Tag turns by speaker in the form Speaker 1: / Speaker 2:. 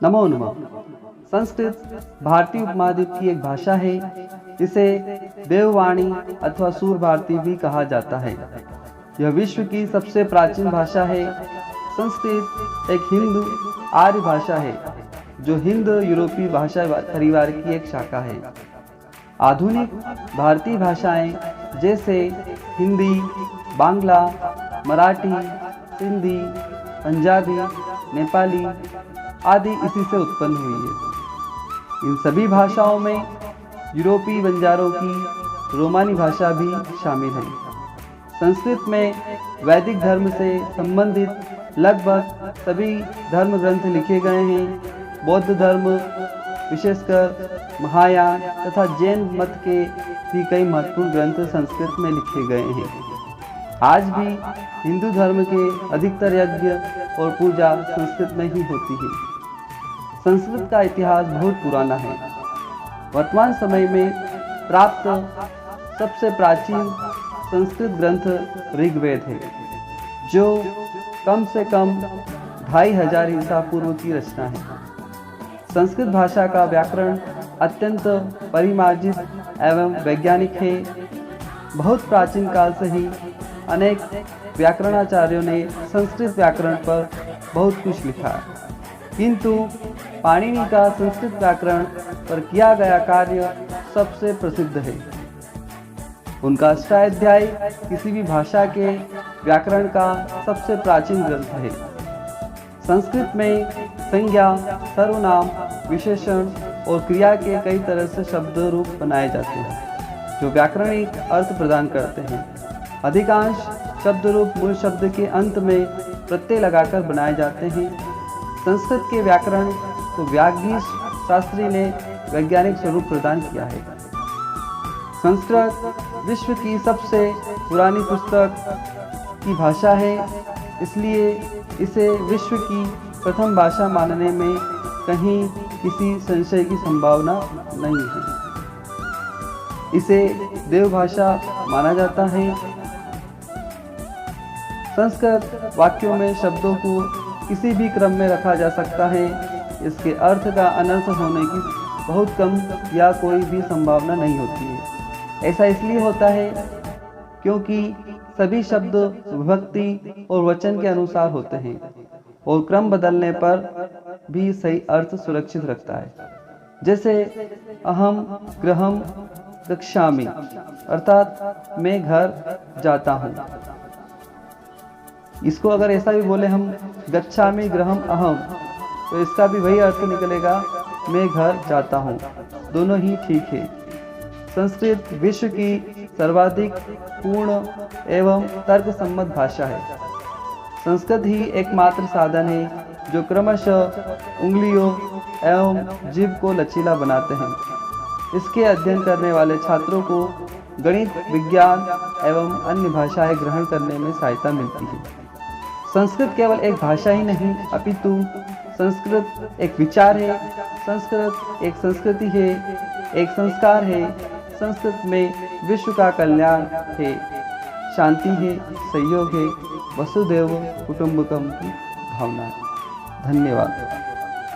Speaker 1: नमो नमः। संस्कृत भारतीय उपमहाद्वीप की एक भाषा है। इसे देववाणी अथवा सूर भारती भी कहा जाता है। यह विश्व की सबसे प्राचीन भाषा है। संस्कृत एक हिंदू आर्य भाषा है जो हिंद यूरोपीय भाषा परिवार की एक शाखा है। आधुनिक भारतीय भाषाएं जैसे हिंदी, बांग्ला, मराठी, सिंधी, पंजाबी, नेपाली आदि इसी से उत्पन्न हुई है। इन सभी भाषाओं में यूरोपीय बंजारों की रोमानी भाषा भी शामिल है। संस्कृत में वैदिक धर्म से संबंधित लगभग सभी धर्म ग्रंथ लिखे गए हैं। बौद्ध धर्म, विशेषकर महायान तथा जैन मत के भी कई महत्वपूर्ण ग्रंथ संस्कृत में लिखे गए हैं। आज भी हिंदू धर्म के अधिकतर यज्ञ और पूजा संस्कृत में ही होती है। संस्कृत का इतिहास बहुत पुराना है। वर्तमान समय में प्राप्त सबसे प्राचीन संस्कृत ग्रंथ ऋग्वेद है, जो कम से कम 2500 ईसा पूर्व की रचना है। संस्कृत भाषा का व्याकरण अत्यंत परिमार्जित एवं वैज्ञानिक है। बहुत प्राचीन काल से ही अनेक व्याकरणाचार्यों ने संस्कृत व्याकरण पर बहुत कुछ लिखा है, किंतु पाणिनि का संस्कृत व्याकरण पर किया गया कार्य सबसे प्रसिद्ध है। उनका अष्टाध्यायी किसी भी भाषा के व्याकरण का सबसे प्राचीन ग्रंथ है। संस्कृत में संज्ञा, सर्वनाम, विशेषण और क्रिया के कई तरह से शब्द रूप बनाए जाते हैं जो व्याकरणिक अर्थ प्रदान करते हैं। अधिकांश शब्द रूप मूल शब्द के अंत में प्रत्यय लगाकर बनाए जाते हैं। संस्कृत के व्याकरण को व्यागीश शास्त्री ने वैज्ञानिक स्वरूप प्रदान किया है। संस्कृत विश्व की सबसे पुरानी पुस्तक की भाषा है, इसलिए इसे विश्व की प्रथम भाषा मानने में कहीं किसी संशय की संभावना नहीं है। इसे देवभाषा माना जाता है। संस्कृत वाक्यों में शब्दों को किसी भी क्रम में रखा जा सकता है। इसके अर्थ का अनर्थ होने की बहुत कम या कोई भी संभावना नहीं होती है। ऐसा इसलिए होता है क्योंकि सभी शब्द विभक्ति और वचन के अनुसार होते हैं और क्रम बदलने पर भी सही अर्थ सुरक्षित रखता है। जैसे अहम गृहम गच्छामि अर्थात मैं घर जाता हूँ। इसको अगर ऐसा भी बोले हम गच्छामि गृहम अहम, तो इसका भी वही अर्थ निकलेगा मैं घर जाता हूँ। दोनों ही ठीक है। संस्कृत विश्व की सर्वाधिक पूर्ण एवं तर्कसम्मत भाषा है। संस्कृत ही एकमात्र साधन है जो क्रमशः उंगलियों एवं जीभ को लचीला बनाते हैं। इसके अध्ययन करने वाले छात्रों को गणित, विज्ञान एवं अन्य भाषाएं ग्रहण करने में सहायता मिलती है। संस्कृत केवल एक भाषा ही नहीं, अपितु संस्कृत एक विचार है, संस्कृत एक संस्कृति है, एक संस्कार है। संस्कृत में विश्व का कल्याण है, शांति है, सहयोग है, वसुधैव कुटुंबकम की भावना है। धन्यवाद।